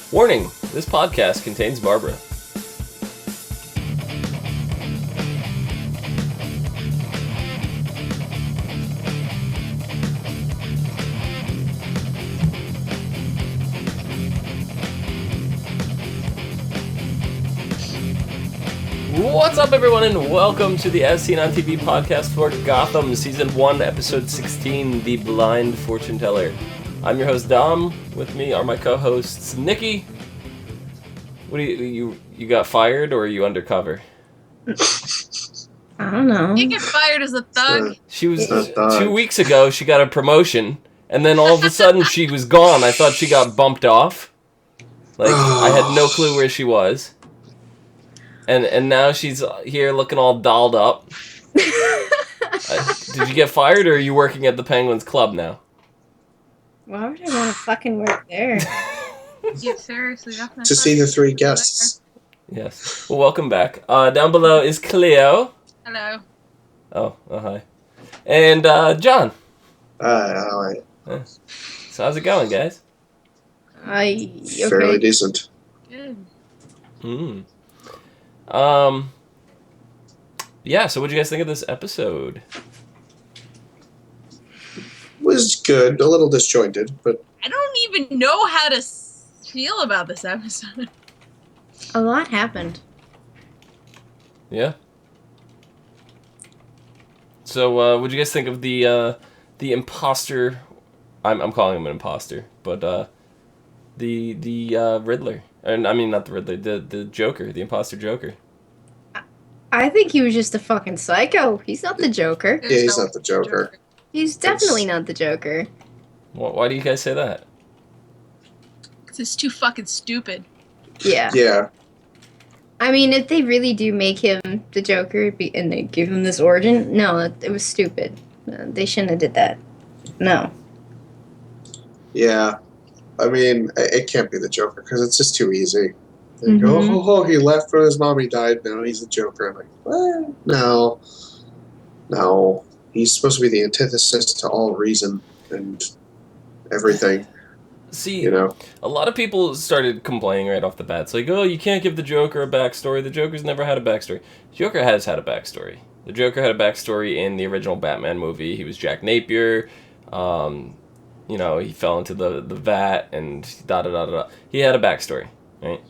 Warning, this podcast contains Barbara. What's up, everyone, and welcome to the As Seen on TV podcast for Gotham, Season 1, Episode 16, The Blind Fortune Teller. I'm your host, Dom. With me are my co-hosts, Nikki. What do you got fired, or are you undercover? I don't know. You get fired as a thug. She was 2 weeks ago. She got a promotion, and then all of a sudden she was gone. I thought she got bumped off. Like I had no clue where she was, and now she's here looking all dolled up. Did you get fired, or are you working at the Penguins Club now? Why would I want to fucking work there? Yeah, seriously. To see the three guests. Yes. Well, welcome back. Down below is Clio. Hello. Oh, hi. And John. Alright. So how's it going, guys? Okay. Fairly decent. Good. Yeah, so what'd you guys think of this episode? Was good, a little disjointed, but I don't even know how to feel about this episode. A lot happened. Yeah. So, what'd you guys think of the imposter? I'm calling him an imposter, but the Riddler, and I mean not the Riddler, the Joker, the imposter Joker. I think he was just a fucking psycho. He's not the Joker. yeah, he's not the Joker. He's definitely not the Joker. Why do you guys say that? Because it's too fucking stupid. Yeah. Yeah. I mean, if they really do make him the Joker and they give him this origin, no, it was stupid. They shouldn't have did that. No. Yeah. I mean, it can't be the Joker, because it's just too easy. They go, he left when his mommy died, now he's the Joker. I'm like, what? No. No. He's supposed to be the antithesis to all reason and everything. See, you know? A lot of people started complaining right off the bat. It's like, oh, you can't give the Joker a backstory. The Joker's never had a backstory. Joker has had a backstory. The Joker had a backstory in the original Batman movie. He was Jack Napier. He fell into the vat and da-da-da-da-da. He had a backstory, right?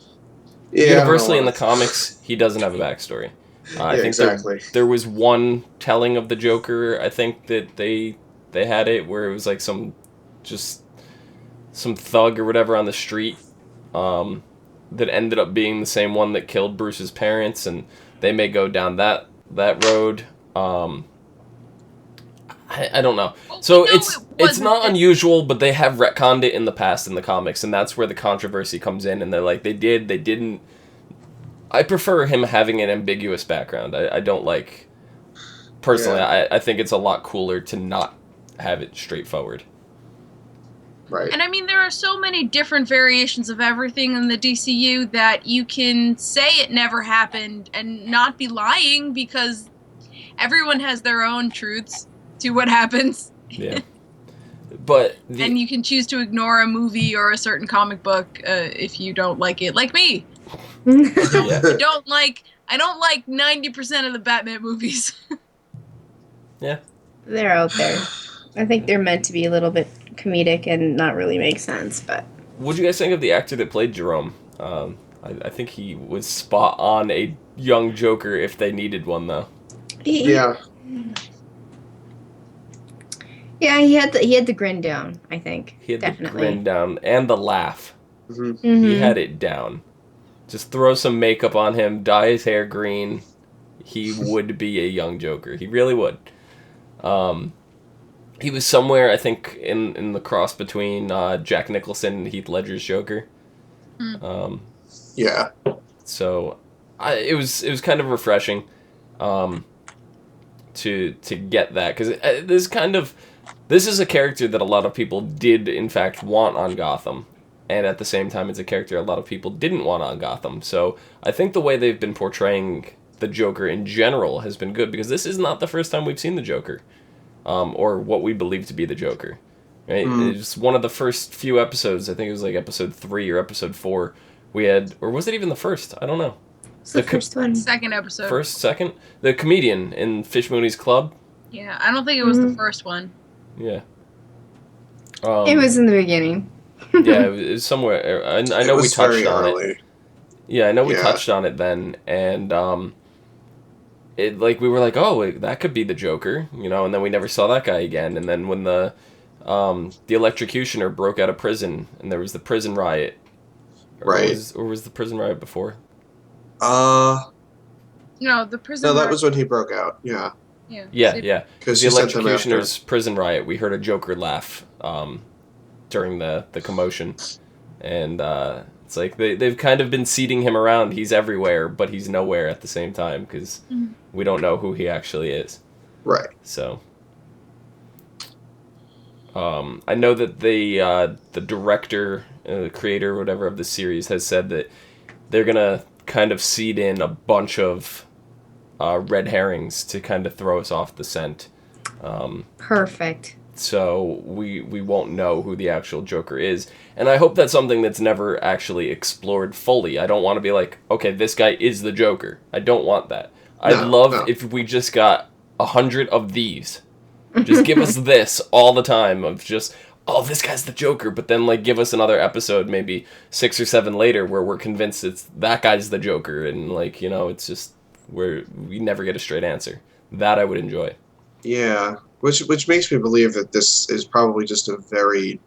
Yeah, Universally in the comics, he doesn't have a backstory. I think exactly. There was one telling of the Joker, I think, that they had it, where it was like some thug or whatever on the street that ended up being the same one that killed Bruce's parents, and they may go down that road. I don't know. So it's not unusual, but they have retconned it in the past in the comics, and that's where the controversy comes in, and they're like, they didn't. I prefer him having an ambiguous background. I don't like... Personally, yeah. I think it's a lot cooler to not have it straightforward. Right. And I mean, there are so many different variations of everything in the DCU that you can say it never happened and not be lying, because everyone has their own truths to what happens. Yeah. But and you can choose to ignore a movie or a certain comic book if you don't like it, like me. I don't like 90% of the Batman movies. Yeah. They're out there. I think they're meant to be a little bit comedic and not really make sense, but... What'd you guys think of the actor that played Jerome? I think he was spot on a young Joker if they needed one, though. Yeah. Yeah, he had the grin down, I think. He had definitely. The grin down and the laugh. Mm-hmm. He had it down. Just throw some makeup on him, dye his hair green. He would be a young Joker. He really would. He was somewhere, I think, in the cross between Jack Nicholson and Heath Ledger's Joker. Yeah. So, it was kind of refreshing to get that, because this is a character that a lot of people did in fact want on Gotham. And at the same time, it's a character a lot of people didn't want on Gotham. So I think the way they've been portraying the Joker in general has been good, because this is not the first time we've seen the Joker, or what we believe to be the Joker. Right? It was one of the first few episodes. I think it was like episode 3 or episode 4. We had, or was it even the first? I don't know. It's the first one. Second episode. First, second? The comedian in Fish Mooney's Club? Yeah, I don't think it was the first one. Yeah. It was in the beginning. Yeah, it was somewhere. I know we touched on it. Yeah, I know we touched on it then, and it like we were like, oh, wait, that could be the Joker, you know, and then we never saw that guy again. And then when the electrocutioner broke out of prison, and there was the prison riot, or was the prison riot before? No, the prison. No, that was when he broke out. Yeah. Yeah. Because the electrocutioner's prison riot, we heard a Joker laugh during the commotion, and it's like they've kind of been seeding him around. He's everywhere, but he's nowhere at the same time because we don't know who he actually is. Right. So, I know that the director, the creator, whatever of the series has said that they're gonna kind of seed in a bunch of red herrings to kind of throw us off the scent. Perfect. So we won't know who the actual Joker is. And I hope that's something that's never actually explored fully. I don't want to be like, okay, this guy is the Joker. I don't want that. I'd love if we just got 100 of these. Just give us this all the time of just, oh, this guy's the Joker. But then like give us another episode, maybe 6 or 7 later, where we're convinced it's that guy's the Joker. And like, you know, it's just where we never get a straight answer. That I would enjoy. Yeah. Which makes me believe that this is probably just a very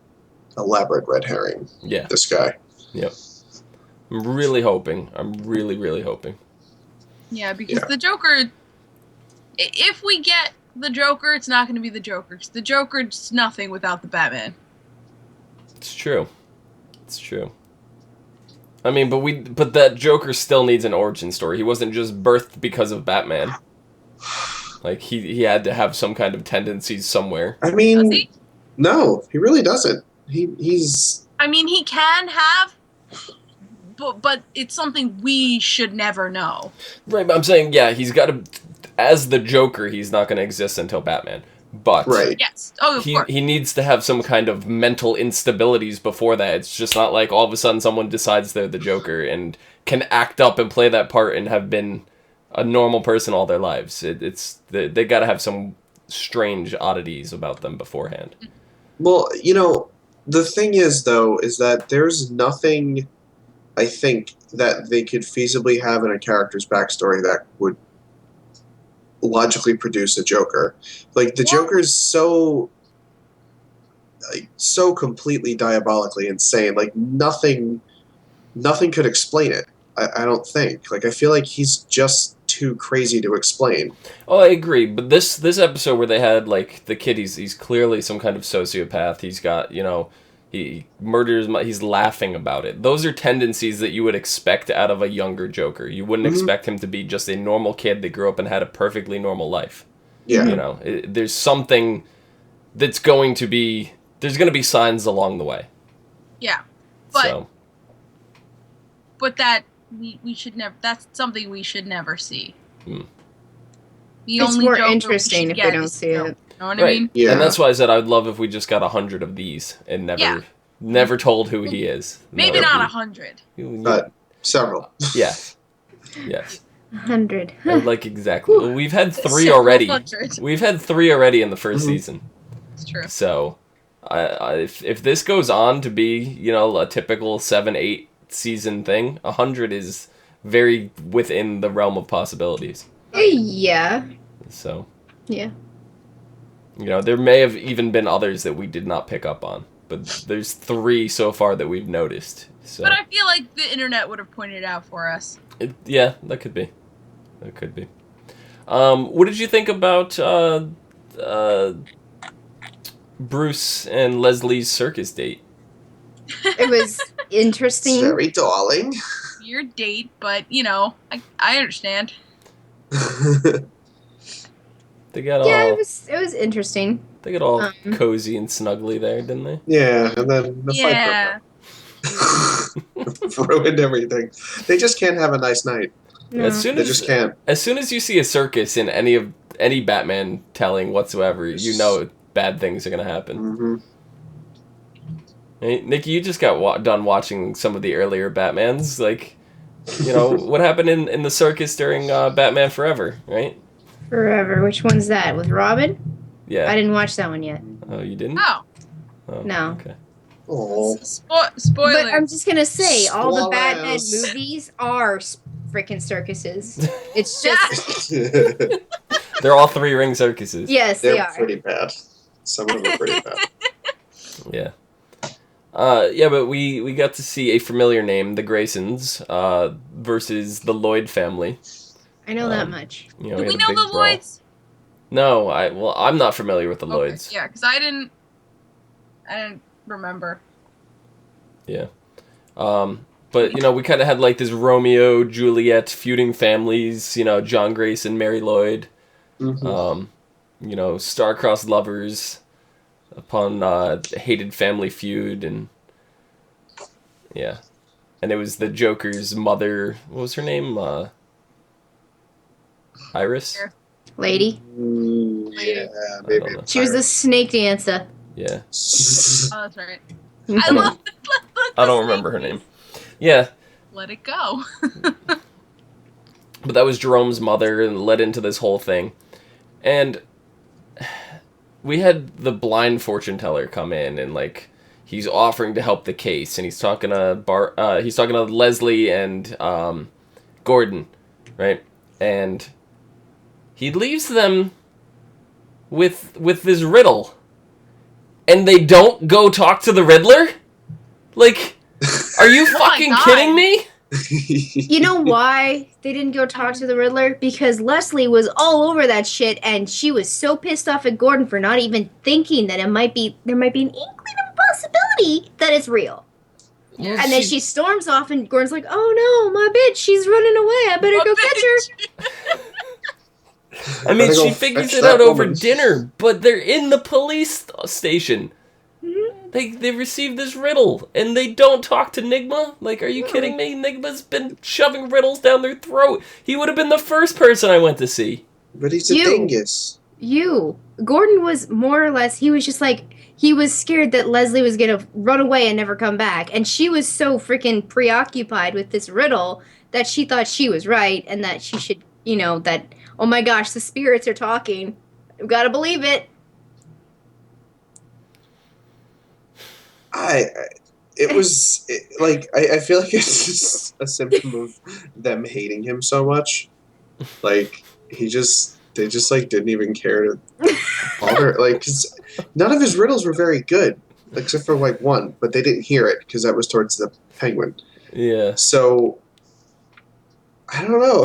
elaborate red herring. Yeah. This guy. Yep. I'm really hoping. I'm really, really hoping. Yeah, because the Joker, if we get the Joker, it's not going to be the Joker. 'Cause the Joker's nothing without the Batman. It's true. It's true. I mean, but that Joker still needs an origin story. He wasn't just birthed because of Batman. Like, he had to have some kind of tendencies somewhere. I mean, Does he? No, he really doesn't. He's... I mean, he can have, but it's something we should never know. Right, but I'm saying, yeah, he's got to... As the Joker, he's not going to exist until Batman. But... Right. Yes. Oh, of course. He needs to have some kind of mental instabilities before that. It's just not like all of a sudden someone decides they're the Joker and can act up and play that part and have been a normal person all their lives. They got to have some strange oddities about them beforehand. Well, you know, the thing is, though, is that there's nothing, I think, that they could feasibly have in a character's backstory that would logically produce a Joker. Like, the Joker's so completely diabolically insane. Like, nothing could explain it. I don't think. Like, I feel like he's just too crazy to explain. Oh, I agree. But this episode where they had, like, the kid, he's clearly some kind of sociopath. He's got, you know, he murders, he's laughing about it. Those are tendencies that you would expect out of a younger Joker. You wouldn't expect him to be just a normal kid that grew up and had a perfectly normal life. Yeah. You know, there's something that's going to be, there's going to be signs along the way. Yeah. But that, we should never, that's something we should never see. It's more interesting if we don't see it. You know what I mean? Yeah. And that's why I said I'd love if we just got 100 of these and never told who he is. Maybe not 100. But several. Yes. 100. Like, exactly. Well, we've had 3 already. 100. We've had 3 already in the first season. It's true. So, if this goes on to be, you know, a typical 7-8 season thing, 100 is very within the realm of possibilities. Yeah. So. Yeah. You know, there may have even been others that we did not pick up on, but there's 3 so far that we've noticed. So. But I feel like the internet would have pointed it out for us. Yeah, that could be. That could be. What did you think about Bruce and Leslie's circus date? It was interesting. It's very darling. Your date, but, you know, I understand. They got all... Yeah, it was interesting. They got all cozy and snuggly there, didn't they? Yeah, and then the fight ruined everything. They just can't have a nice night. No. They just can't. As soon as you see a circus in any Batman telling whatsoever, you know bad things are gonna happen. Right? Nikki, you just got done watching some of the earlier Batmans. Like, you know, what happened in the circus during Batman Forever, right? Forever. Which one's that? With Robin? Yeah. I didn't watch that one yet. Oh, you didn't? Oh, Oh, No. Okay. Oh. spoiler. But I'm just gonna say, all the Spoilers. Batman movies are freaking circuses. It's just They're all three-ring circuses. yes, they They're are. pretty bad. Some of them are pretty bad. Yeah. Yeah, but we got to see a familiar name, the Graysons, versus the Lloyd family. I know that much. You know, Do we we had a know big the brawl. Lloyds? No, I'm not familiar with the Okay, Lloyds. yeah, because I didn't remember. Yeah. But, you know, we kind of had, like, this Romeo, Juliet feuding families, you know, John Grayson, Mary Lloyd, Mhm. you know, star-crossed lovers upon hated family feud, and, yeah. And it was the Joker's mother, what was her name? Iris? Here. Lady. Yeah, I maybe. don't know. She was the snake dancer. Yeah. Oh, that's right. I don't- love I don't remember her name. Yeah. Let it go. But that was Jerome's mother and led into this whole thing. And we had the blind fortune teller come in and, like, he's offering to help the case, and he's talking to Leslie and Gordon, right? And he leaves them with this riddle. And they don't go talk to the Riddler? Like, are you Oh my fucking God. kidding me? You know why they didn't go talk to the Riddler? Because Leslie was all over that shit, and she was so pissed off at Gordon for not even thinking that there might be an inkling of possibility that it's real. Well, And then she storms off, and Gordon's like, "Oh no, my bitch, she's running away. I better go catch her." I mean, Gotta go she figures fetch it that out over woman. dinner, but they're in the police station. Mhm. They received this riddle, and they don't talk to Nigma? Like, are you kidding me? Nigma's been shoving riddles down their throat. He would have been the first person I went to see. But he's a You. dingus. Gordon was more or less, he was just like, he was scared that Leslie was gonna run away and never come back. And she was so freaking preoccupied with this riddle that she thought she was right and that she should, you know, that, oh my gosh, the spirits are talking. I've gotta believe it. I feel like it's just a symptom of them hating him so much. Like they just like didn't even care to bother. Like 'cause none of his riddles were very good, except for like one, but they didn't hear it because that was towards the Penguin. Yeah. So I don't know.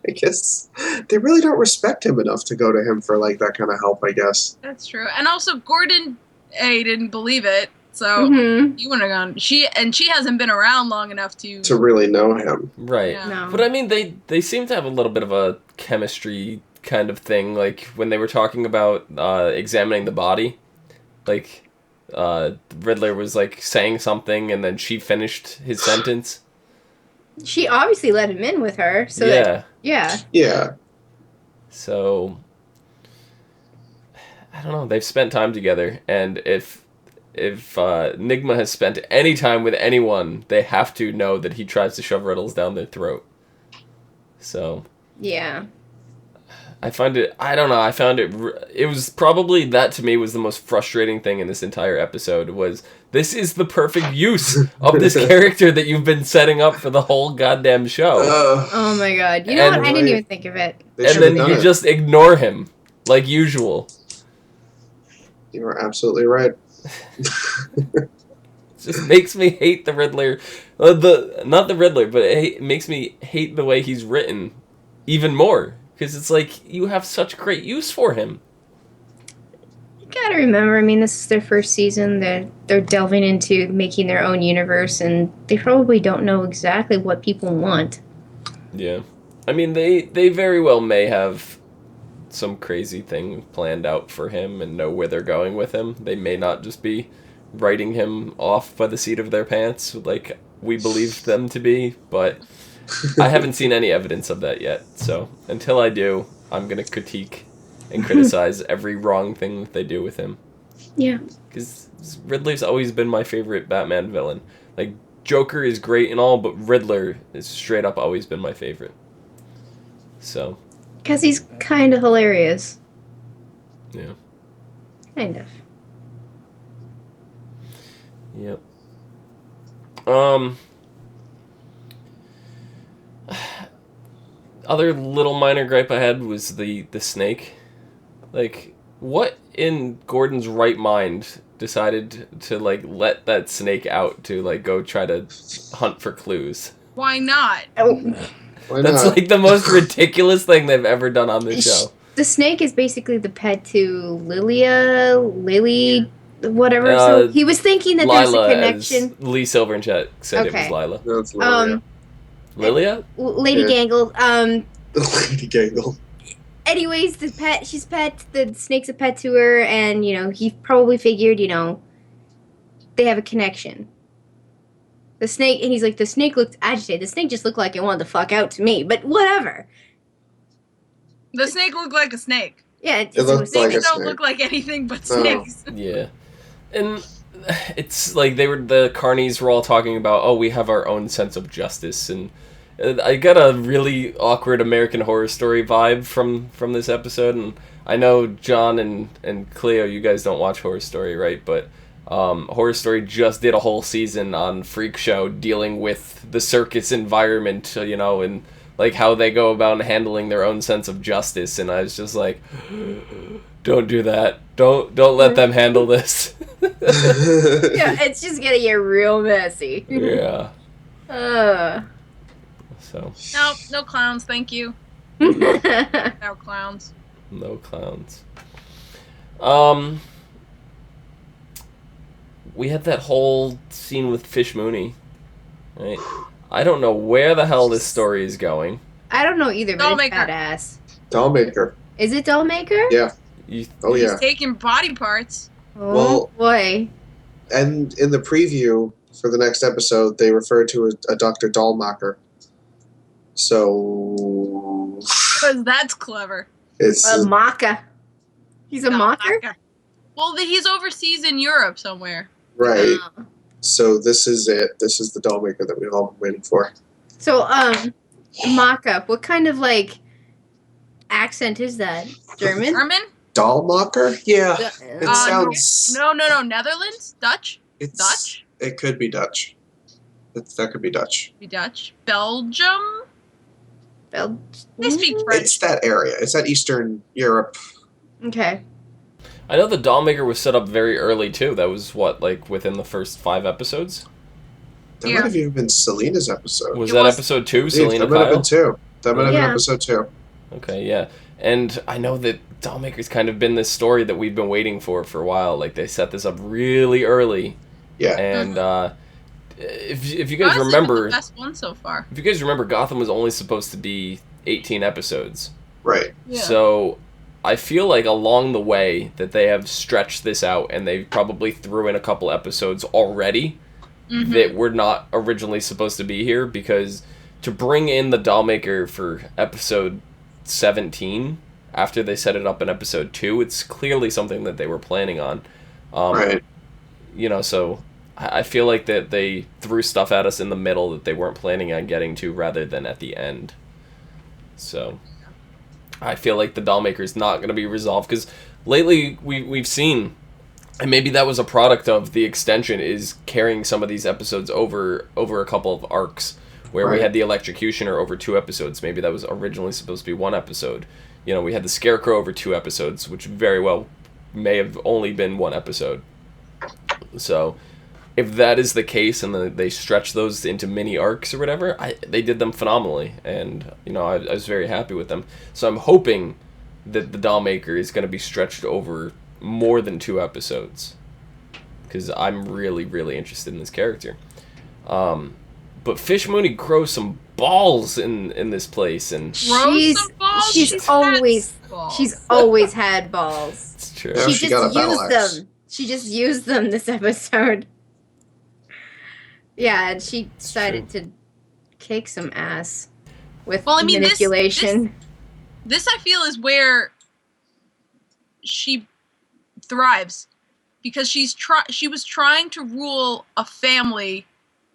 I guess they really don't respect him enough to go to him for like that kind of help. I guess. That's true. And also, Gordon didn't believe it, so Mm-hmm. you wouldn't have gone. She hasn't been around long enough to. To really know him. Right. Yeah. No. But I mean, they seem to have a little bit of a chemistry kind of thing. Like, when they were talking about examining the body, like, Riddler was, like, saying something, and then she finished his sentence. She obviously let him in with her, so Yeah. that, yeah. Yeah. So, I don't know. They've spent time together, and if Nigma has spent any time with anyone, they have to know that he tries to shove riddles down their throat. So, Yeah. I find it. I don't know. I found it. It was probably that to me was the most frustrating thing in this entire episode. Was this is the perfect use of this character that you've been setting up for the whole goddamn show, Oh my god. You know And- what? I didn't even think of it. They and should then have you done it. just ignore him like usual. You were absolutely right. It just makes me hate the Riddler. Not the Riddler, but it makes me hate the way he's written even more. Because it's like, you have such great use for him. You gotta remember, I mean, this is their first season. They're delving into making their own universe, and they probably don't know exactly what people want. Yeah. I mean, they very well may have some crazy thing planned out for him and know where they're going with him. They may not just be writing him off by the seat of their pants like we believe them to be, but I haven't seen any evidence of that yet. So until I do, I'm going to critique and criticize every wrong thing that they do with him. Yeah. Because Riddler's always been my favorite Batman villain. Like, Joker is great and all, but Riddler is straight up always been my favorite. So. Because he's kind of hilarious. Yeah. Kind of. Yep. Other little minor gripe I had was the snake. Like, what in Gordon's right mind decided to, like, let that snake out to, like, go try to hunt for clues? Why not? Oh. Why That's, not? like, the most ridiculous thing they've ever done on this show. The snake is basically the pet to Lily, whatever. So he was thinking that there's a Lila, connection. as Lee Silver in chat said it was Okay. Lila. That's Lilia. Lilia? Lady Yeah. Gangle. Lady Gangle. Anyways, she's pet. The snake's a pet to her, and he probably figured, they have a connection. The snake, and he's like, the snake looked agitated. The snake just looked like it wanted to fuck out to me, but whatever. The snake looked like a snake. Yeah, It looked like Snakes a don't snake. look like anything but No. snakes. Yeah. And it's like the carnies were all talking about, oh, we have our own sense of justice, and I got a really awkward American Horror Story vibe from this episode, and I know John and Cleo, you guys don't watch Horror Story, right? But Horror Story just did a whole season on Freak Show dealing with the circus environment, and like how they go about handling their own sense of justice, and I was just like, don't do that. Don't let them handle this. yeah, it's just gonna get real messy. Yeah. So. Nope, no clowns, thank you. yeah, No clowns. No clowns. We had that whole scene with Fish Mooney, right? I don't know where the hell this story is going. I don't know either, but it's Dollmaker. badass. Dollmaker. Is it Dollmaker? Yeah. You, Oh, He's yeah. taking body parts. Oh, Well- boy. And in the preview for the next episode, they referred to a Dr. Dollmaker. So Because that's clever. it's A Maka. He's a mocker? Well, he's overseas in Europe somewhere. right. Oh. So this is it. This is the Dollmaker that we've all been waiting for. So, Maka, what kind of, accent is that? German? German? Dollmaker? Yeah. It Uh, sounds. No. Netherlands? Dutch? It's, Dutch? It could be Dutch. That could be Dutch. Be Dutch. Belgium? Bel- They speak French. It's that area. It's that Eastern Europe. Okay. I know the Dollmaker was set up very early too. That was what, like within the first 5 episodes? That Yeah. might have even been Selena's episode. Was It that was- episode 2, Yeah, Selena that might have Kyle? been 2. That might have been Yeah. episode 2. Okay, yeah. And I know that Dollmaker's kind of been this story that we've been waiting for a while. Like, they set this up really early. Yeah. And if you guys Honestly, remember, the best one so far. if you guys remember, Gotham was only supposed to be 18 episodes. Right. Yeah. So I feel like along the way that they have stretched this out, and they probably threw in a couple episodes already Mhm. that were not originally supposed to be here, because to bring in the Dollmaker for episode 17 after they set it up in episode 2, it's clearly something that they were planning on. Right. So I feel like that they threw stuff at us in the middle that they weren't planning on getting to, rather than at the end. So I feel like the Dollmaker is not going to be resolved, because lately we've seen, and maybe that was a product of the extension, is carrying some of these episodes over a couple of arcs, where we Right. had the Electrocutioner over 2 episodes. Maybe that was originally supposed to be 1 episode. We had the Scarecrow over 2 episodes, which very well may have only been 1 episode. So if that is the case, and then they stretch those into mini arcs or whatever, they did them phenomenally, and I was very happy with them. So I'm hoping that the Dollmaker is going to be stretched over more than 2 episodes, because I'm really, really interested in this character. But Fish Mooney grows some balls in this place, and Grow some balls? she's She's always had balls. she's always had balls. it's true. Yeah. She she got just a battle used axe. them. She just used them this episode. Yeah, and she decided to kick some ass with Well, I mean, this- manipulation. This I feel is where she thrives. because she was trying to rule a family,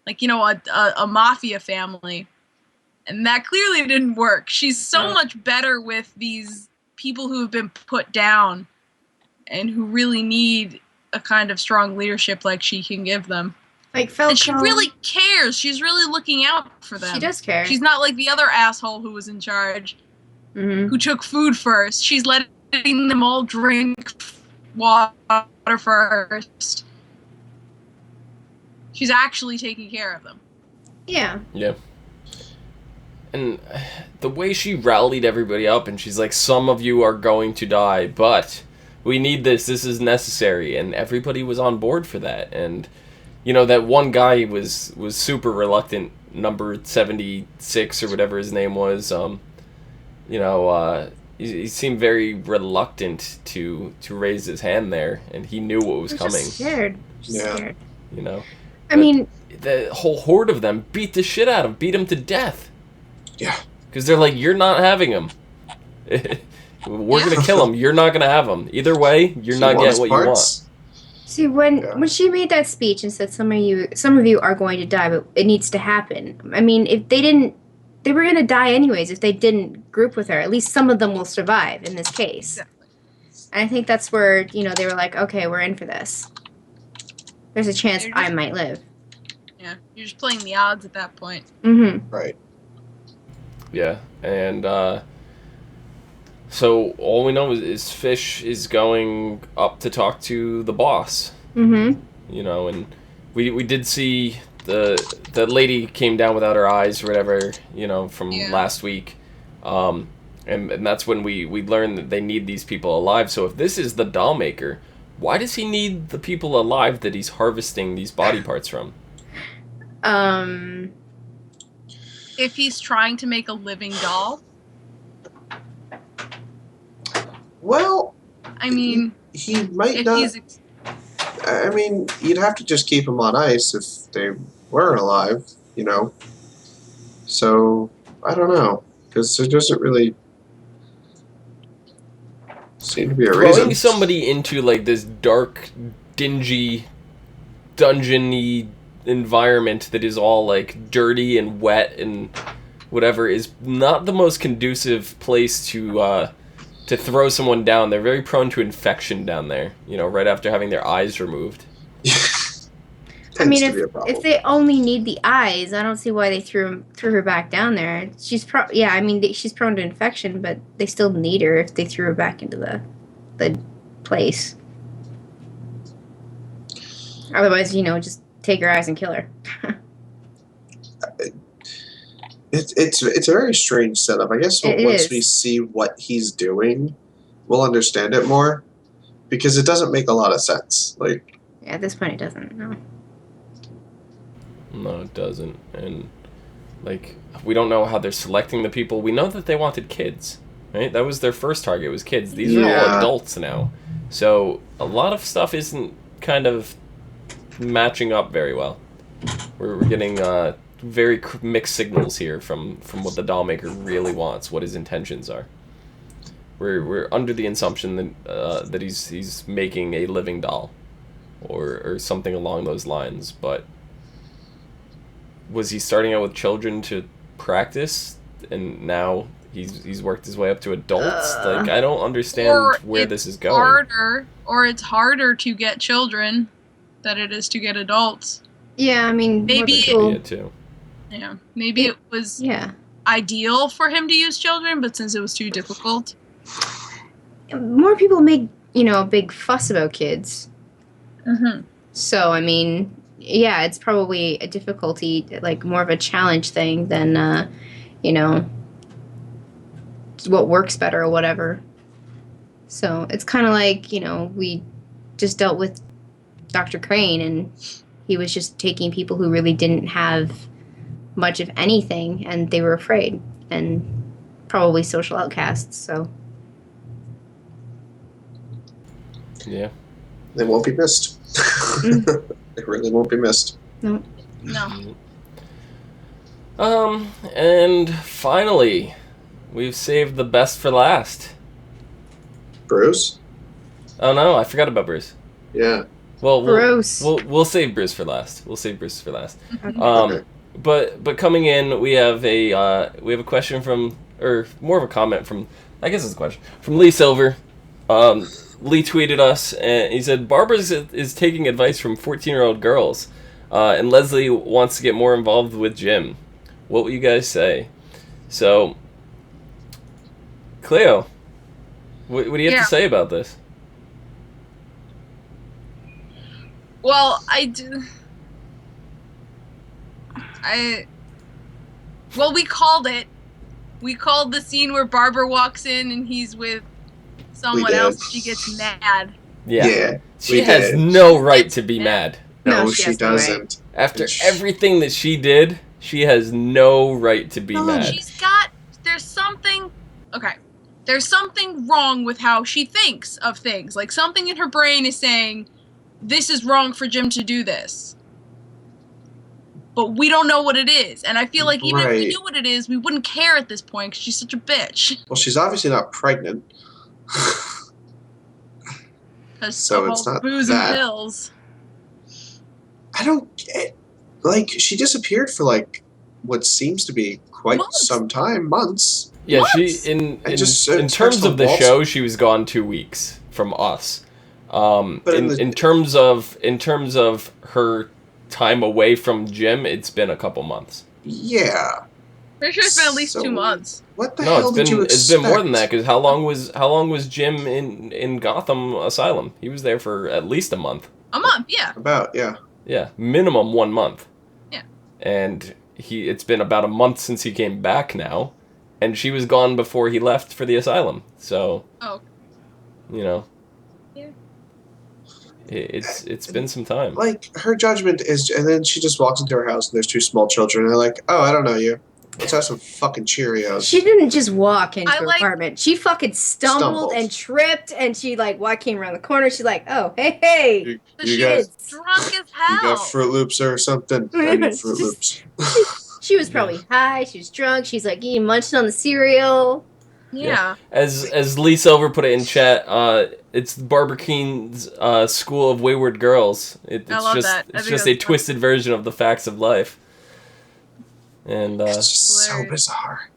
like, you know, a mafia family, and that clearly didn't work. She's so much better with these people who have been put down and who really need a kind of strong leadership like she can give them. Like Falcone. And she really cares. She's really looking out for them. She does care. She's not like the other asshole who was in charge, who took food first. She's letting them all drink water first. She's actually taking care of them. Yeah. Yeah. And the way she rallied everybody up, and she's like, some of you are going to die, but we need this. This is necessary. And everybody was on board for that. And, you know, that one guy was super reluctant, number 76 or whatever his name was. He seemed very reluctant to raise his hand there, and he knew what was coming. Just scared. Scared. You know? I mean, the whole horde of them beat the shit out of him, beat him to death. Yeah. Because they're like, you're not having him. We're going to kill him. You're not going to have him. Either way, you're not getting what you want. See, when she made that speech and said some of you are going to die, but it needs to happen. I mean, if they didn't, they were going to die anyways if they didn't group with her. At least some of them will survive in this case. Exactly. And I think that's where, you know, they were like, okay, we're in for this. There's a chance I might live. Yeah, you're just playing the odds at that point. Mm-hmm. Right. Yeah, and so all we know is Fish is going up to talk to the boss. Mm-hmm. You know, and we did see the lady came down without her eyes or whatever, you know, from last week. And that's when we learned that they need these people alive. So if this is the doll maker, why does he need the people alive that he's harvesting these body parts from? If he's trying to make a living doll. Well, I mean, he might not. I mean, you'd have to just keep them on ice if they were alive, you know. So, I don't know, because there doesn't really seem to be a reason. Throwing somebody into, like, this dark, dingy, dungeon-y environment that is all, like, dirty and wet and whatever is not the most conducive place to throw someone down. They're very prone to infection down there, you know, right after having their eyes removed. I mean, if they only need the eyes, I don't see why they threw her back down there. She's she's prone to infection, but they still need her if they threw her back into the place. Otherwise, you know, just take her eyes and kill her. It's a very strange setup. I guess once we see what he's doing, we'll understand it more, because it doesn't make a lot of sense. Like, yeah, at this point, it doesn't. No, it doesn't. And like, we don't know how they're selecting the people. We know that they wanted kids, right? That was their first target, was kids. These are all adults now, so a lot of stuff isn't kind of matching up very well. We're getting very mixed signals here from what the doll maker really wants, what his intentions are. We're under the assumption that he's making a living doll, or something along those lines. But was he starting out with children to practice, and now he's worked his way up to adults? Like, I don't understand where this is going. It's harder to get children than it is to get adults. Yeah, I mean, maybe too. Yeah, maybe it was ideal for him to use children, but since it was too difficult, more people make, you know, a big fuss about kids. Mm-hmm. So I mean, yeah, it's probably a difficulty, like more of a challenge thing than, you know, what works better or whatever. So it's kind of like, you know, we just dealt with Dr. Crane, and he was just taking people who really didn't have much of anything, and they were afraid, and probably social outcasts. So yeah, they won't be missed. They really won't be missed. No. And finally, we've saved the best for last. Bruce? Oh no, I forgot about Bruce. Yeah. Well, Gross. we'll save Bruce for last. Okay. Okay. But coming in, we have a question from, or more of a comment from, I guess it's a question from Lee Silver. Lee tweeted us and he said Barbara is taking advice from 14-year-old girls, and Leslie wants to get more involved with Jim. What will you guys say? So, Cleo, what do you have to say about this? Well, we called it. We called the scene where Barbara walks in and he's with someone else. She gets mad. Yeah. She has no right to be mad. No, she doesn't. After everything that she did, she has no right to be mad. There's something wrong with how she thinks of things. Like, something in her brain is saying, this is wrong for Jim to do this. But we don't know what it is. And I feel like even if we knew what it is, we wouldn't care at this point because she's such a bitch. Well, she's obviously not pregnant. So it's not booze that. and pills. I don't get... Like, she disappeared for, like, what seems to be quite some time. Months. Yeah, Months? she in terms of the show, she was gone 2 weeks from us. But in terms of her time away from Jim, it's been a couple months. Yeah. Pretty sure it's been at least 2 months. What the hell did you expect? It's been more than that, because how long was Jim in Gotham Asylum? He was there for at least a month. A month, yeah. Yeah, minimum 1 month. Yeah. And it's been about a month since he came back now, and she was gone before he left for the asylum. So, you know, it's been some time. Like, her judgment is, and then she just walks into her house and there's 2 small children, and they're like, "Oh, I don't know you. Let's have some fucking Cheerios." She didn't just walk into her apartment. She fucking stumbled and tripped, and she came around the corner. She's like, "Oh, hey, you guys drunk as hell. You got Fruit Loops or something? I need Fruit Loops. She was probably high. She was drunk. She's like munching on the cereal. Yeah. As Lee Silver put it in chat, it's Barbara Keene's School of Wayward Girls. It's just a twisted version of the facts of life. And it's just so bizarre.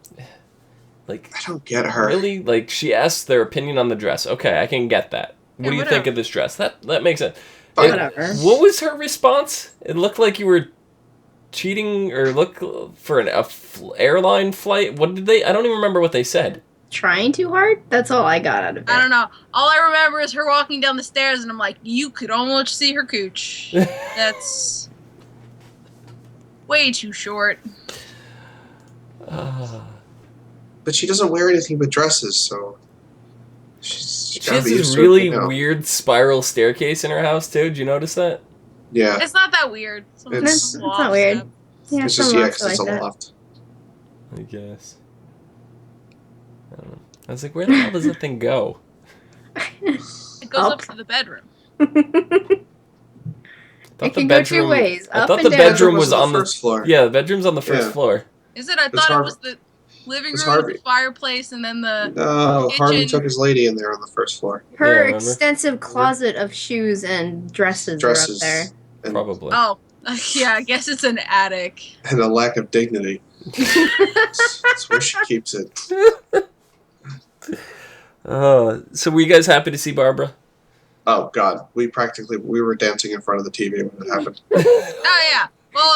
Like, I don't get her. Really? Like, she asked their opinion on the dress. Okay, I can get that. What do you think of this dress? That makes sense. Whatever. What was her response? It looked like you were cheating or look for an airline flight. What did they? I don't even remember what they said. Trying too hard? That's all I got out of it. I don't know. All I remember is her walking down the stairs, and I'm like, you could almost see her cooch. That's way too short. But she doesn't wear anything but dresses, so she has this really weird spiral staircase in her house too. Did you notice that? Yeah. It's not that weird. It's not weird. Yeah, it's just because it's a loft. I guess. I don't know. I was like, where the hell does that thing go? It goes up to the bedroom. It can go 2 ways. I thought the bedroom was on the first floor. Yeah, the bedroom's on the first floor. Is it? I thought it was the living room with the fireplace and then the kitchen. Harvey took his lady in there on the first floor. Her extensive closet of shoes and dresses are up there. Probably. Oh, yeah, I guess it's an attic. And a lack of dignity. That's where she keeps it. So were you guys happy to see Barbara? Oh, God. We were dancing in front of the TV when it happened. Oh, yeah. Well,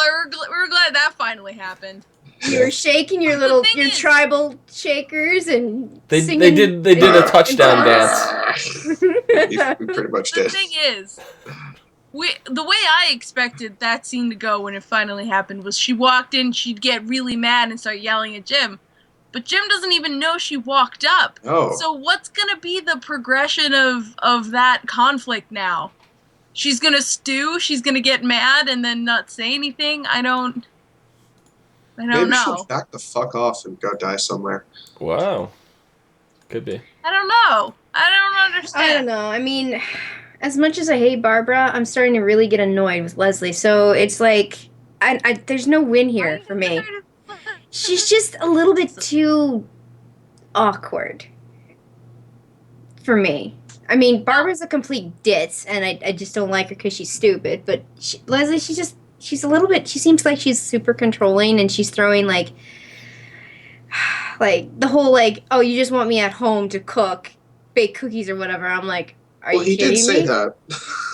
we were glad that finally happened. You were shaking your tribal shakers and they singing. They did a touchdown dance. We pretty much did. The thing is, the way I expected that scene to go when it finally happened was she walked in, she'd get really mad and start yelling at Jim. But Jim doesn't even know she walked up. Oh. So what's going to be the progression of that conflict now? She's going to stew, she's going to get mad and then not say anything? I don't Maybe know. she'll back the fuck off and go die somewhere. Wow. Could be. I don't know. I don't understand. I don't know. I mean, as much as I hate Barbara, I'm starting to really get annoyed with Leslie. So it's like, there's no win here for me. She's just a little bit too awkward for me. I mean, Barbara's a complete ditz, and I just don't like her because she's stupid. But Leslie, she's a little bit. She seems like she's super controlling, and she's throwing like the whole like, oh, you just want me at home to cook, bake cookies or whatever. I'm like, are you he kidding did say me? that.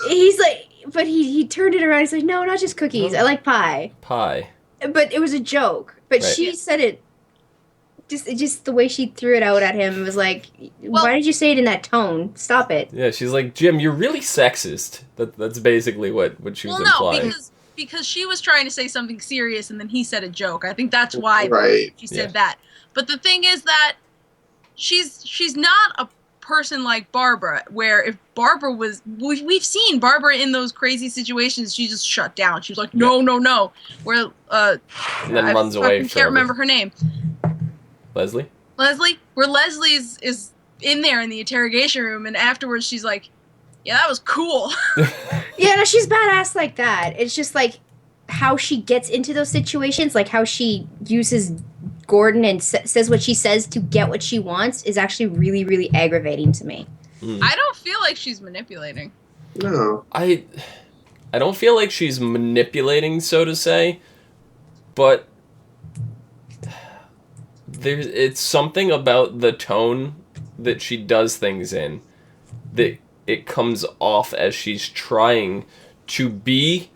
He's like, but he turned it around. He's like, no, not just cookies. I like pie. Pie. But it was a joke. But Right. she said it. Just the way she threw it out at him was like, why did you say it in that tone? Stop it. Yeah, she's like, Jim, you're really sexist. That's basically what she was implying. Because she was trying to say something serious and then he said a joke. I think that's why she said that. But the thing is that she's not a person like Barbara, where if Barbara was, we've seen Barbara in those crazy situations, she just shut down. She was like, no. Where and then runs away. I can't remember her name. Leslie, where Leslie is in there in the interrogation room, and afterwards she's like, yeah, that was cool. Yeah, no, she's badass like that. It's just like how she gets into those situations, like how she uses Gordon and says what she says to get what she wants is actually really, really aggravating to me. I don't feel like she's manipulating. No. I don't feel like she's manipulating, so to say, but it's something about the tone that she does things in that it comes off as she's trying to be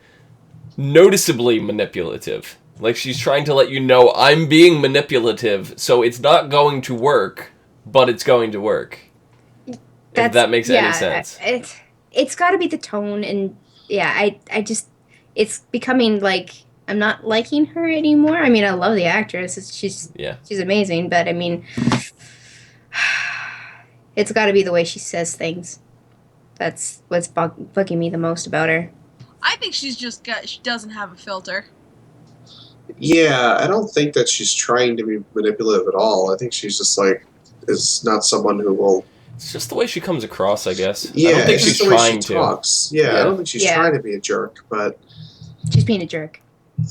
noticeably manipulative. Like she's trying to let you know I'm being manipulative, so it's not going to work, but it's going to work. If that makes any sense. It's got to be the tone, and I just it's becoming like I'm not liking her anymore. I mean, I love the actress. She's amazing, but I mean, it's got to be the way she says things. That's what's bugging me the most about her. I think she doesn't have a filter. Yeah, I don't think that she's trying to be manipulative at all. I think she's just like is not someone who will. It's just the way she comes across, I guess. Yeah, I don't think it's she's just the way trying she to. talks. Yeah, I don't think she's trying to be a jerk, but she's being a jerk.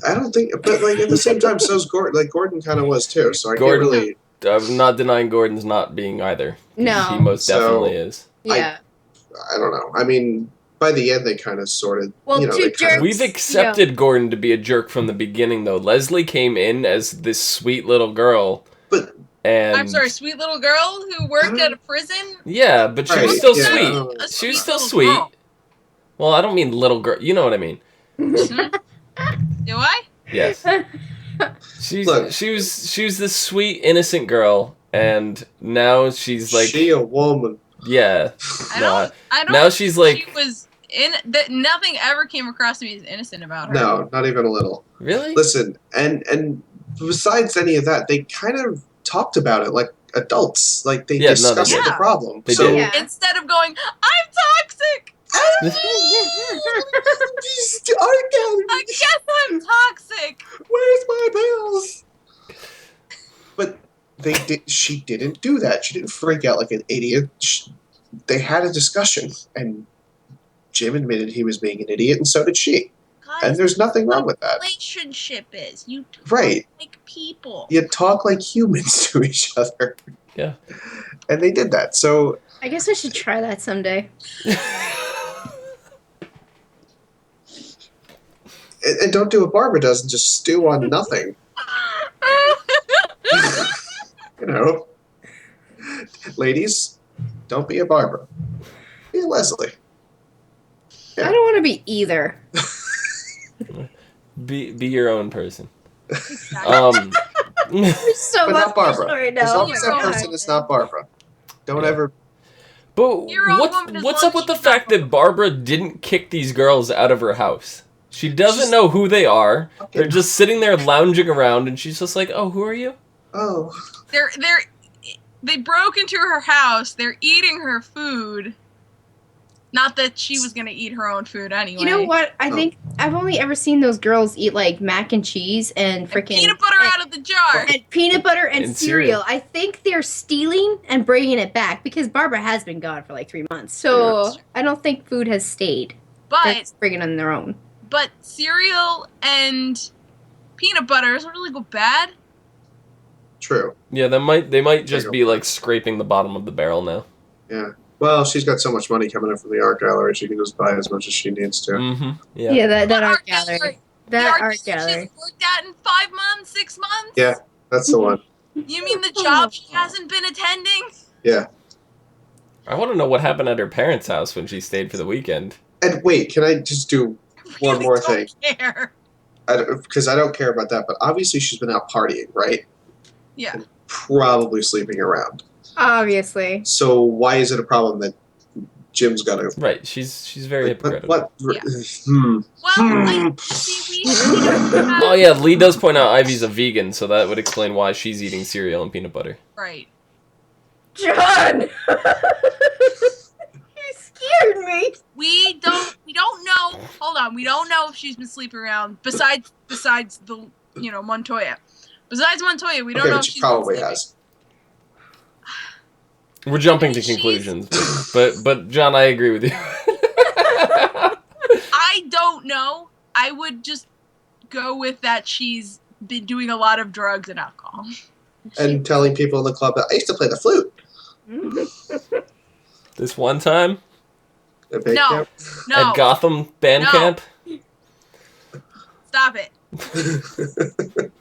I don't think, but like at the same time, so's Gordon. Like Gordon kind of was too. So I can't really. I'm not denying Gordon's not being either. No, he most definitely is. Yeah. I don't know. I mean, by the end, they kind of sorted. Well, two jerks. We've accepted Gordon to be a jerk from the beginning, though. Leslie came in as this sweet little girl. And I'm sorry, sweet little girl who worked at a prison? Yeah, but she was still sweet. She was still sweet. Girl. Well, I don't mean little girl. You know what I mean. Do I? Yes. She was this sweet, innocent girl, and now she's like... She a woman. Yeah. I don't now she's like... She was nothing ever came across to me as innocent about her. No, not even a little. Really? Listen, and besides any of that, they kind of talked about it like adults. Like they discussed the problem. They so did. Instead of going, I'm toxic! I guess I'm toxic! Where's my pills? But she didn't do that. She didn't freak out like an idiot. They had a discussion, and Jim admitted he was being an idiot, and so did she. Guys, and there's nothing wrong with that. Relationship is you talk like people. You talk like humans to each other. Yeah. And they did that. So I guess I should try that someday. and don't do what Barbara does and just stew on nothing. You know, ladies, don't be a Barbara. Be a Leslie. Yeah. I don't want to be either. Be your own person. So but not Barbara. Right now. As long as that person is not Barbara. Don't ever. But what's up with the fact that Barbara didn't kick these girls out of her house? She doesn't know who they are. Okay. They're just sitting there lounging around, and she's just like, "Oh, who are you?" Oh. They broke into her house. They're eating her food. Not that she was gonna eat her own food anyway. You know what? I think I've only ever seen those girls eat like mac and cheese and freaking peanut butter out of the jar. And peanut butter and cereal. I think they're stealing and bringing it back because Barbara has been gone for like 3 months. So I don't think food has stayed. But they're bringing on their own. But cereal and peanut butter doesn't really go bad. True. Yeah, they might just be like scraping the bottom of the barrel now. Yeah. Well, she's got so much money coming in from the art gallery, she can just buy as much as she needs to. Mm-hmm. Yeah. Yeah, that What art gallery. That art She gallery. hasn't worked at in 5 months, 6 months? Yeah, that's the one. You mean the job she hasn't been attending? Yeah. I want to know what happened at her parents' house when she stayed for the weekend. And wait, can I just do one Really more don't thing? care. Because I don't care about that, but obviously she's been out partying, right? Yeah. And probably sleeping around. Obviously. So why is it a problem that Jim's got to... Right, she's very hypocritical. What? Yeah. Hmm. Well, see, we don't have... Oh yeah, Lee does point out Ivy's a vegan, so that would explain why she's eating cereal and peanut butter. Right. John! You scared me. We don't know. Hold on, we don't know if she's been sleeping around. Besides the Montoya. Besides Montoya, we don't Okay, know but if she she's probably been sleeping. has. We're jumping to conclusions, but John, I agree with you. I don't know. I would just go with that she's been doing a lot of drugs and alcohol. And telling people in the club that I used to play the flute. This one time At band No. camp. No. at Gotham band No. camp. Stop it.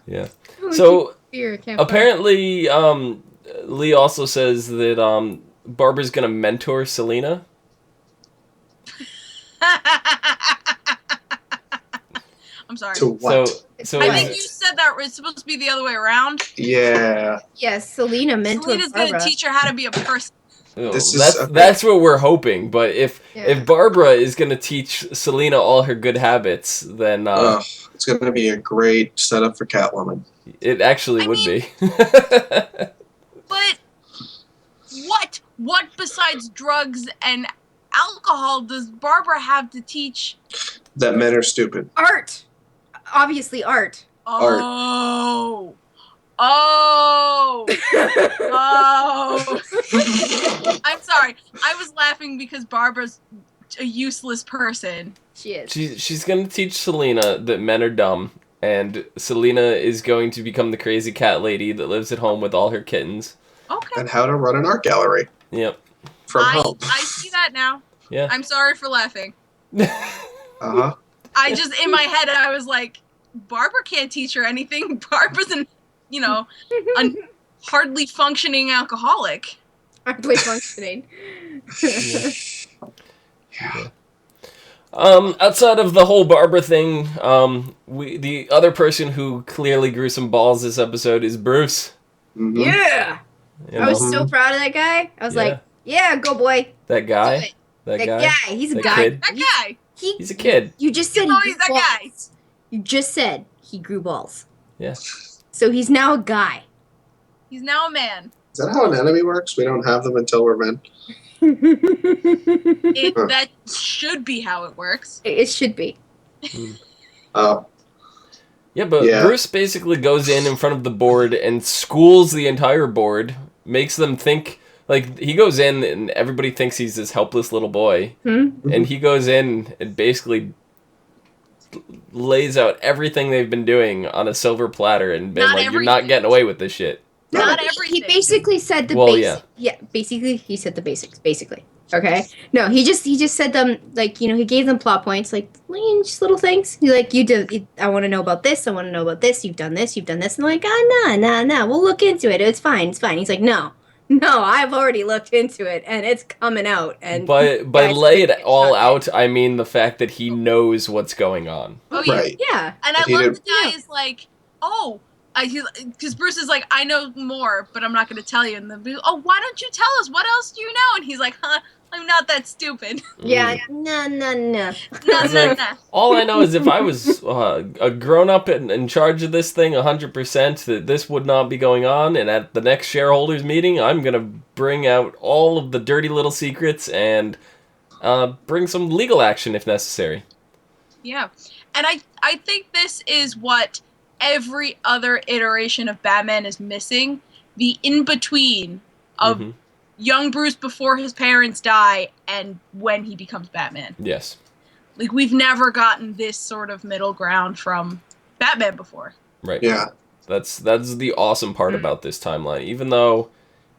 Yeah. So Fear, can't apparently, Lee also says that Barbara's gonna mentor Selena. I'm sorry. To what? So I think you said that it's supposed to be the other way around. Yeah. Yes, Selena mentored Selena's Barbara. gonna teach her how to be a person. This is that's what we're hoping. But if Yeah. Barbara is gonna teach Selena all her good habits, then It's going to be a great setup for Catwoman. it actually I would mean- be. But what besides drugs and alcohol does Barbara have to teach? That men are stupid. Art. Obviously, art. Art. Oh. Oh. Oh. I'm sorry. I was laughing because Barbara's a useless person. She is. She's gonna teach Selena that men are dumb, and Selena is going to become the crazy cat lady that lives at home with all her kittens. Okay. And how to run an art gallery Yep. from home. I see that now. Yeah. I'm sorry for laughing. Uh-huh. I just, in my head, I was like, Barbara can't teach her anything. Barbara's a hardly functioning alcoholic. Hardly functioning. Outside of the whole Barbara thing, the other person who clearly grew some balls this episode is Bruce. Mhm. Yeah. You I was know? so proud of that guy. I was Yeah. like, yeah, go boy. That Do guy. it. That That guy. guy. He's a That guy. kid. That guy. He's a kid. You just said Oh, he he's grew that guy. balls. You just said he grew balls. Yeah. So he's now a guy. He's now a man. Is that how an enemy works? We don't have them until we're men. That should be how it works. It should be. Oh. Yeah, but Yeah. Bruce basically goes in front of the board and schools the entire board, makes them think, like, he goes in and everybody thinks he's this helpless little boy, and he goes in and basically lays out everything they've been doing on a silver platter and been Not like, you're not everything. getting away with this shit. Not He everything. basically said the Well, basics. Yeah, basically he said the basics. Basically, okay. No, he just said them like he gave them plot points like just little things. He like you did. I want to know about this. I want to know about this. You've done this. You've done this. And they're like, no. We'll look into it. It's fine. It's fine. He's like, no. I've already looked into it and it's coming out. And By guys, lay it it's all not out, I mean the fact that he knows what's going on. Oh, yeah. Right. Yeah. And I He love did- the guy is like, oh, because Bruce is like, I know more, but I'm not going to tell you. And then, oh, why don't you tell us? What else do you know? And he's like, I'm not that stupid. Yeah. No. No. All I know is if I was a grown-up in charge of this thing 100%, that this would not be going on, and at the next shareholders meeting, I'm going to bring out all of the dirty little secrets and bring some legal action if necessary. Yeah. And I think this is what every other iteration of Batman is missing. The in-between of Mhm. young Bruce before his parents die and when he becomes Batman. Yes. Like, we've never gotten this sort of middle ground from Batman before. Right. Yeah. That's the awesome part about this timeline. Even though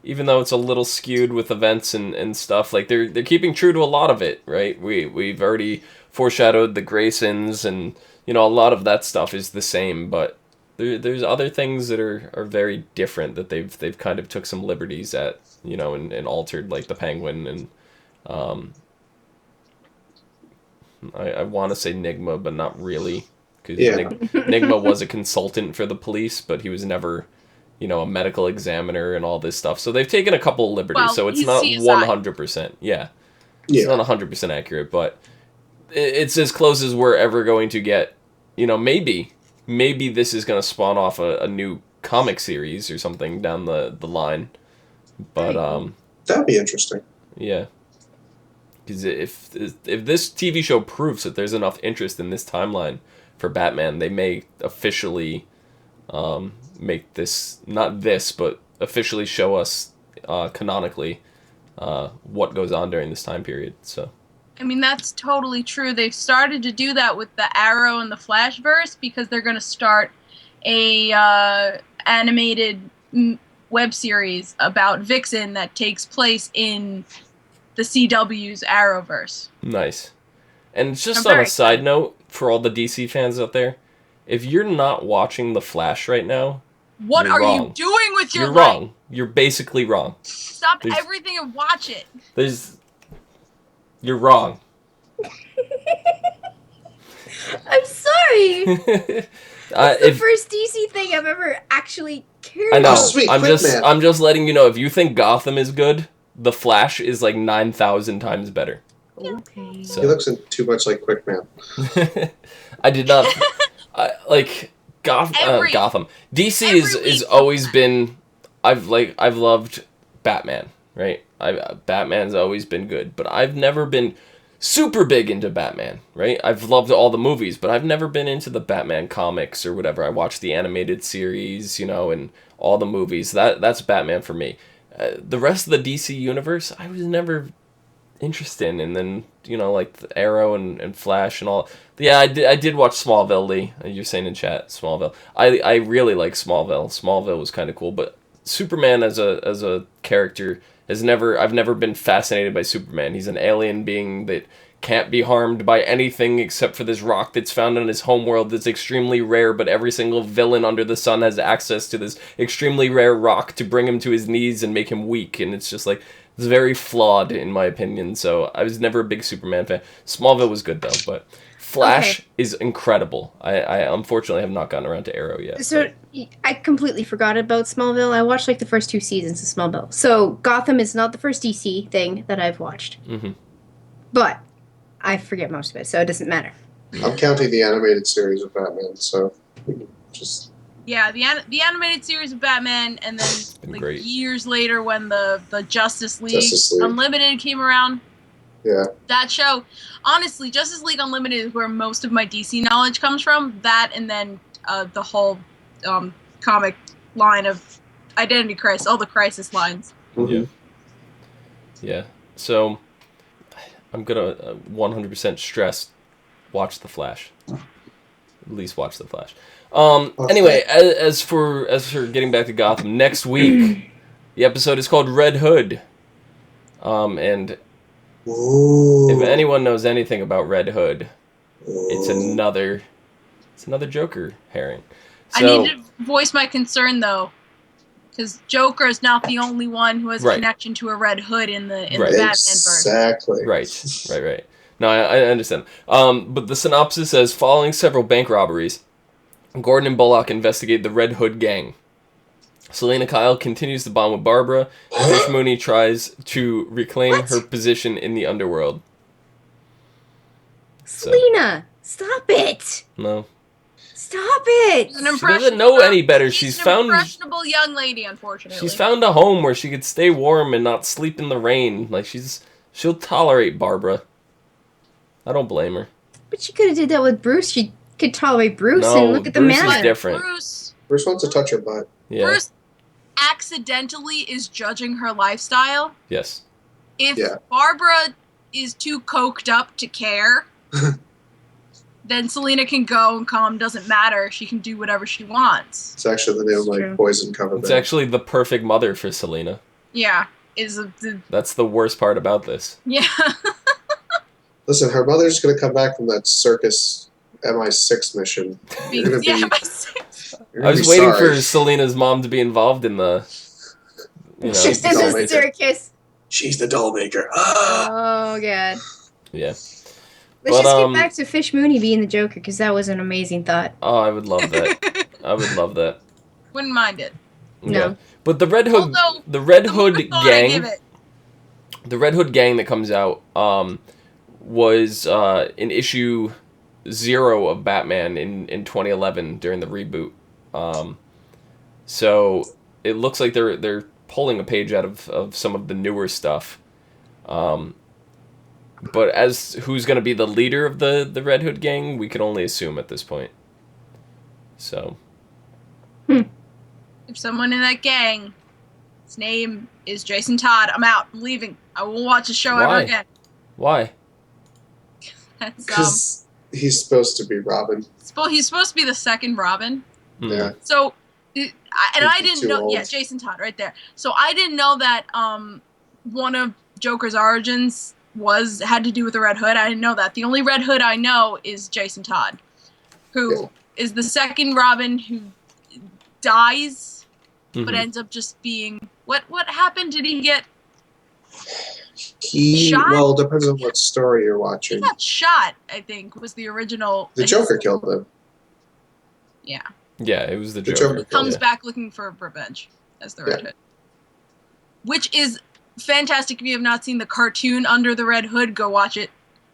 even though it's a little skewed with events and stuff, like they're keeping true to a lot of it, right? We've already foreshadowed the Graysons, and a lot of that stuff is the same, but there's other things that are very different that they've kind of took some liberties at, and altered, like the Penguin, and I want to say Nigma, but not really, because Nigma was a consultant for the police, but he was never a medical examiner and all this stuff. So they've taken a couple of liberties. Well, so it's not 100%. Yeah. It's not 100% accurate, but it's as close as we're ever going to get. Maybe this is going to spawn off a new comic series or something down the line. But that'd be interesting. Yeah. Because if this TV show proves that there's enough interest in this timeline for Batman, they may officially make this, not this, but officially show us canonically what goes on during this time period. So, I mean, that's totally true. They've started to do that with the Arrow and the Flashverse, because they're going to start a animated web series about Vixen that takes place in the CW's Arrowverse. Nice. And just on a side note, for all the DC fans out there, if you're not watching The Flash right now, what are wrong. you doing with your You're life? wrong. You're basically wrong. Stop everything and watch it. You're wrong. I'm sorry. It's the first DC thing I've ever actually cared I know. about. Sweet, I'm just letting you know, if you think Gotham is good, The Flash is like 9,000 times better. Okay. So. He looks too much like Quickman. I did not like Gotham. DC is always been. I've loved Batman, right? Batman's always been good, but I've never been super big into Batman, right? I've loved all the movies, but I've never been into the Batman comics or whatever. I watched the animated series, and all the movies. That's Batman for me. The rest of the DC universe, I was never interested in. And then, like the Arrow and Flash and all. Yeah, I did watch Smallville, Lee. You're saying in chat, Smallville. I really like Smallville. Smallville was kind of cool, but Superman as a character I've never been fascinated by Superman. He's an alien being that can't be harmed by anything except for this rock that's found on his homeworld that's extremely rare, but every single villain under the sun has access to this extremely rare rock to bring him to his knees and make him weak, and it's just like, it's very flawed in my opinion, so I was never a big Superman fan. Smallville was good though, but Flash is incredible. I unfortunately have not gotten around to Arrow yet. So I completely forgot about Smallville. I watched like the first 2 seasons of Smallville. So Gotham is not the first DC thing that I've watched. Mm-hmm. But I forget most of it, so it doesn't matter. I'm counting the animated series of Batman, so just... Yeah, the animated series of Batman, and then great. Years later when the Justice League Unlimited came around. Yeah. That show, honestly, Justice League Unlimited is where most of my DC knowledge comes from. That, and then the whole comic line of Identity Crisis, all the Crisis lines. Mm-hmm. Yeah. So, I'm gonna 100% stress, watch The Flash. At least watch The Flash. Anyway, as for getting back to Gotham, next week, the episode is called Red Hood. And... Ooh. If anyone knows anything about Red Hood, it's another Joker herring. So, I need to voice my concern though, because Joker is not the only one who has a connection to a Red Hood in the Batman verse. Exactly. Right. No, I understand. But the synopsis says, following several bank robberies, Gordon and Bullock investigate the Red Hood gang. Selena Kyle continues to bond with Barbara. Fish Mooney tries to reclaim her position in the underworld. Selena, stop it! No. Stop it! She doesn't know any better. She's an impressionable young lady, unfortunately. She's found a home where she could stay warm and not sleep in the rain. Like, she'll tolerate Barbara. I don't blame her. But she could have did that with Bruce. She could tolerate Bruce, no, and look at the Bruce man. is different. Bruce wants to touch her butt. Yeah. Bruce accidentally is judging her lifestyle. Yes. If Barbara is too coked up to care, then Selena can go and come. Doesn't matter. She can do whatever she wants. It's actually the name of my poison cover band. It's actually the perfect mother for Selena. Yeah, That's the worst part about this. yeah. Listen, her mother's gonna come back from that circus MI6 mission. You're gonna be. Yeah, You're I gonna was be waiting sorry. for Selena's mom to be involved in the. She's the In doll the maker. circus. She's the doll maker. Ah! Oh god. Yeah. Let's But, just get back to Fish Mooney being the Joker, because that was an amazing thought. Oh, I would love that. I would love that. Wouldn't mind it. No. Yeah. But the Red Hood, Although, the Red the more Hood thought I give gang, it, the Red Hood gang that comes out, was in issue 0 of Batman in 2011 during the reboot. So it looks like they're pulling a page out of some of the newer stuff. But as who's going to be the leader of the Red Hood gang, we can only assume at this point. So. if someone in that gang, his name is Jason Todd, I'm out. I'm leaving. I won't watch the show ever Why? again. Why? That's Because he's supposed to be Robin. he's supposed to be the second Robin. Hmm. Yeah. So, I He's didn't too know. old. Yeah, Jason Todd, right there. So I didn't know that one of Joker's origins had to do with the Red Hood. I didn't know that. The only Red Hood I know is Jason Todd, who is the second Robin who dies, but Mhm. ends up just being what happened? Did he get? He Shot? well depends on what story you're He watching. got shot. I think was the original. The Joker killed him. Yeah, Yeah, it was the The Joker. Joker comes Yeah. back looking for revenge as the Red Hood, which is fantastic. If you have not seen the cartoon Under the Red Hood, go watch it.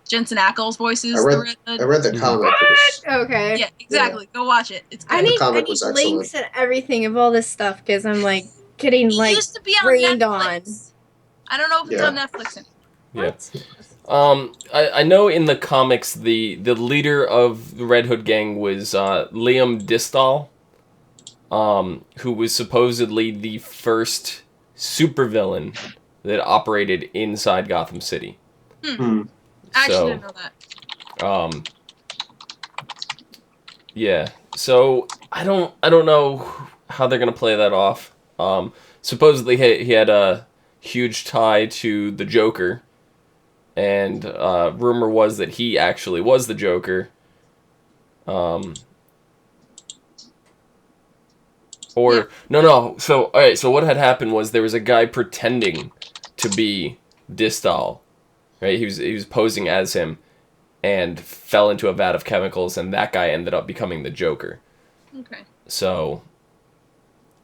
Jensen Ackles voices the Red Hood. I read the Mhm. comic. It was- Okay. Yeah, exactly. Go watch it. It's good. I need comic was excellent. links and everything of all this stuff, because I'm like getting It like used to be on rained Netflix. I don't know if it's Yeah. on Netflix anymore. Yeah. I know in the comics the leader of the Red Hood gang was Liam Distal, who was supposedly the first supervillain that operated inside Gotham City. Hmm. I actually So, didn't know that. Yeah. So I don't know how they're gonna play that off. Supposedly he had a huge tie to the Joker, and rumor was that he actually was the Joker. No. So all right. So what had happened was there was a guy pretending to be Distal, right? He was posing as him, and fell into a vat of chemicals, and that guy ended up becoming the Joker. Okay. So,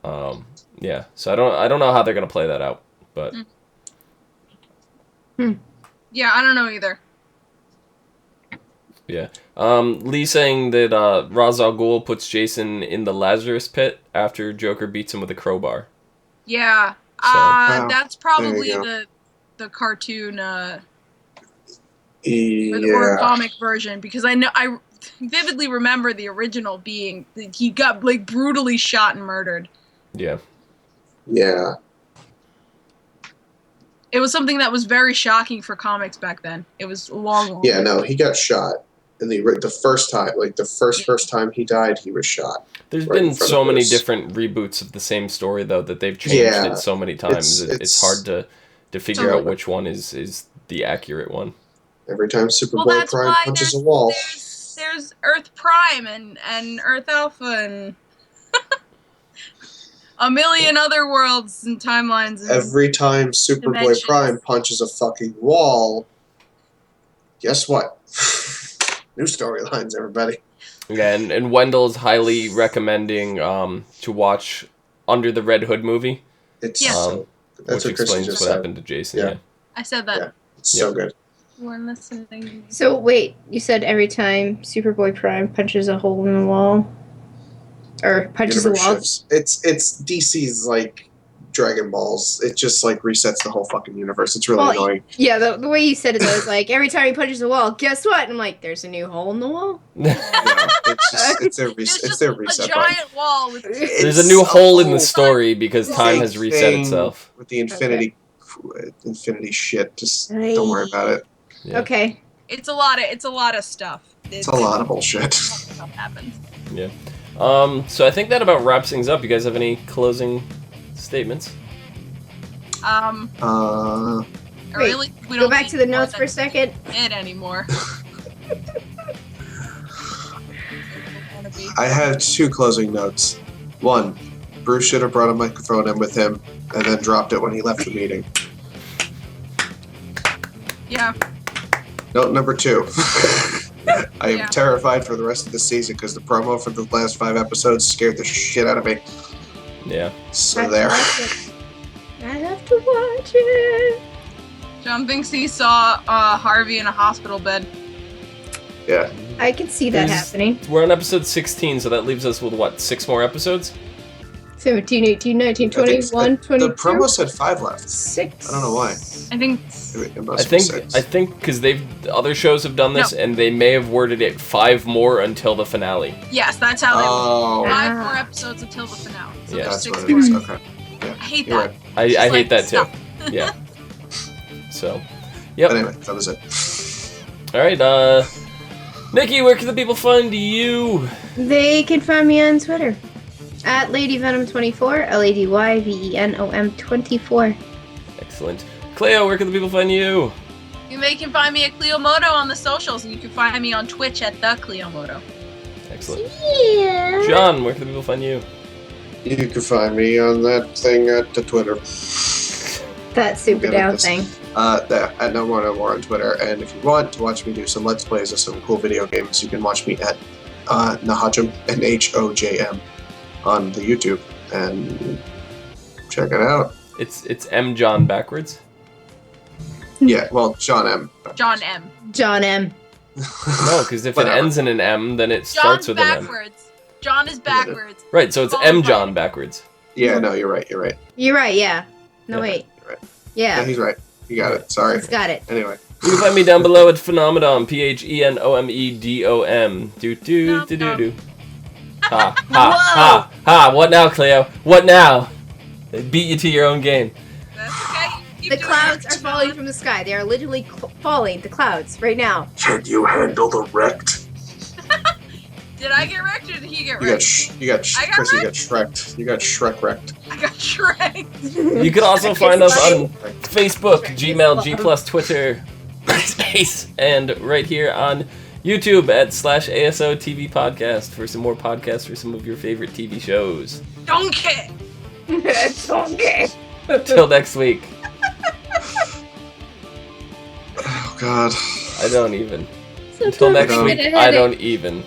yeah. So I don't know how they're gonna play that out, but Yeah, I don't know either. yeah. Lee saying that Ra's al Ghul puts Jason in the Lazarus pit after Joker beats him with a crowbar. Yeah. So- That's probably the cartoon or comic version, because I vividly remember the original being that he got like brutally shot and murdered. Yeah. Yeah. It was something that was very shocking for comics back then. It was long. Yeah, no, he got shot. And the first time, like the first time he died, he was shot. There's Right in been front so of many us. different reboots of the same story though that they've changed Yeah. it so many times. It's It's- hard to figure So- out which one is the accurate one. Every time Well, Superboy that's Prime why punches a wall. there's Earth Prime and Earth Alpha and a million other worlds and timelines. And Every time Superboy Dimensions. Prime punches a fucking wall, guess what? New storylines, everybody. Yeah, and Wendell's highly recommending to watch Under the Red Hood movie, It's Yeah. so, that's which what Kristen explains just what said. happened to Jason. Yeah. Yeah. I said that. Yeah. It's so good. We're listening. So wait, you said every time Superboy Prime punches a hole in the wall, or punches Universe a wall. shifts. It's DC's like Dragon Balls. It just like resets the whole fucking universe. It's really Well, annoying. Yeah, the way you said it though is like every time he punches a wall, guess what? And I'm like, there's a new hole in the wall. Yeah, it's their There's it's just their a reset button. giant wall with There's a new hole in the story because time has reset thing itself. with the infinity shit. Just don't worry about it. Yeah. Okay. it's a lot of stuff. It's a lot of bullshit. A lot of stuff happens. Yeah. So I think that about wraps things up. You guys have any closing statements? Or Wait, really, we Go don't back need to the more notes for a than second. it anymore. I have 2 closing notes. 1, Bruce should have brought a microphone in with him and then dropped it when he left the meeting. Yeah. Note number 2. I am Yeah. terrified for the rest of the season because the promo for the last 5 episodes scared the shit out of me. Yeah. So there. I have to watch it. John thinks he saw Harvey in a hospital bed. Yeah. I can see that happening. We're on episode 16, so that leaves us with what, 6 more episodes? 17, 18, 19, 21, 22. The promo said 5 left. 6. I don't know why. I think. It must be 6. I think because other shows have done this, and they may have worded it 5 more until the finale. Yes, that's how they Oh. 5 more episodes until the finale. So Yeah. there's That's 6 what it is. more. Okay. Yeah. I hate You're that. right. I Just hate like, that too. stop. Yeah. So, yep. But anyway, that was it. All right. Nikki, where can the people find you? They can find me on Twitter at LadyVenom24, LadyVenom24. Excellent. Cleo, where can the people find you? You can find me at Cleomoto on the socials, and you can find me on Twitch at the Cleomoto. Excellent. Yeah. John, where can the people find you? You can find me on that thing at the Twitter. That super Give it down this. thing. At No More No More on Twitter. And if you want to watch me do some Let's Plays of some cool video games, you can watch me at Nahojm, Nhojm, on the YouTube. And check it out. It's M John backwards. Yeah, well, John M. John M. John M. No, because if it Whatever. ends in an M, then it starts John's with an M. backwards. John is backwards. Right, so it's Followed M by- John backwards. Yeah, no, you're right. You're right, yeah. No, Yeah. wait. You're right. Yeah, Yeah, he's right. You got it. Sorry. he's got it. Anyway. You can find me down below at Phenomenon, PHENOMEDOM. Do do do do do. Ha ha ha ha! What now, Cleo? What now? They beat you to your own game. That's okay. Keep The doing clouds it. are falling from the sky. They are literally falling. The clouds right now. Can you handle the wrecked? Did I get wrecked or did he get You got, wrecked? you got, I got Chris, you got Shreked. You got Shrek wrecked. I got shreked. You can also find us funny. on Facebook, Gmail, G+, Twitter, Space, and right here on YouTube at /ASOTV podcast for some more podcasts for some of your favorite TV shows. Donkey. It's okay. Till next week. Oh, God. I don't even. So Until don't next get week, a I headache. don't even.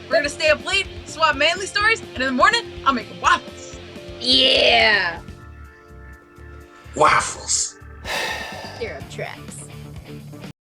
We're gonna stay up late, swap manly stories, and in the morning, I'll make waffles. Yeah. Waffles. Syrup tracks.